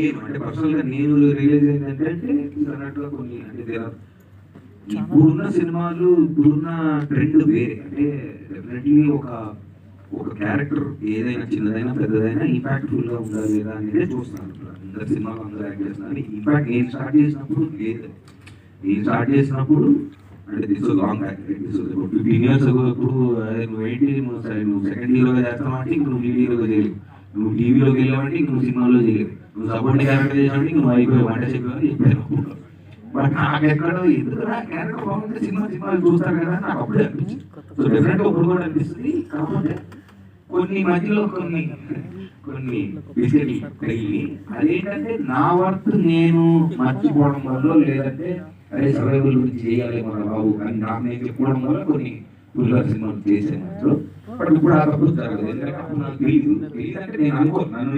ఏమంటే పర్సనల్ గా నేను రియలైజ్ ఏంటంటే అన్నట్టుగా కొన్ని అంటే ఇప్పుడున్న సినిమాలు ఇప్పుడున్న ట్రెండ్ వేరే అంటే డెఫినెట్లీ ఒక ఒక క్యారెక్టర్ ఏదైనా చిన్నదైనా పెద్దదైనా ఇంపాక్ట్ఫుల్ గా ఉండాలి లేదా అనేది చూస్తున్నాను. అందరు సినిమాలు అందరూ యాక్ట్ చేస్తున్నారు. ఇంపాక్ట్ నేను స్టార్ట్ చేసినప్పుడు లేదు. నేను స్టార్ట్ చేసినప్పుడు అంటే this long back, this 15 years ago. ఇప్పుడు నువ్వు ఏంటి నువ్వు సెకండ్ హీరోగా చేస్తావంటే ఇంక నువ్వు లీడ్ హీరోగా చేయలేవు. నువ్వు టీవీలోకి వెళ్ళావంటే ఇంక నువ్వు సినిమాలో చేయలేవు. నువ్వు సపోర్టింగ్ క్యారెక్టర్ చేసావంటే ఇంక నువ్వు అయిపోయి వంట చెప్పావని చెప్పాను. బట్ నాకు ఎక్కడో ఎందుకు నా క్యారెక్టర్ బాగుంటే సినిమాలు చూస్తారు కదా నాకు అప్పుడే అనిపించింది. సో డెఫినెట్గా ఇప్పుడు కూడా అనిపిస్తుంది. కాకపోతే కొన్ని మధ్యలో కొన్ని బిస్కెట్లు తగిలి అదేంటంటే నా వర్క్ నేను మర్చిపోవడం వల్ల లేదంటే అదే సర్వైవల్ గురించి చేయాలి మన బాబు అని నాకు నేను చెప్పుకోవడం వల్ల కొన్ని పుల్లార్ సినిమాలు చేశాను. బట్ ఇప్పుడు ఆ తప్పు జరగదు. ఎందుకంటే అప్పుడు నాకు తెలియదు అంటే నేను అనుకోను నన్ను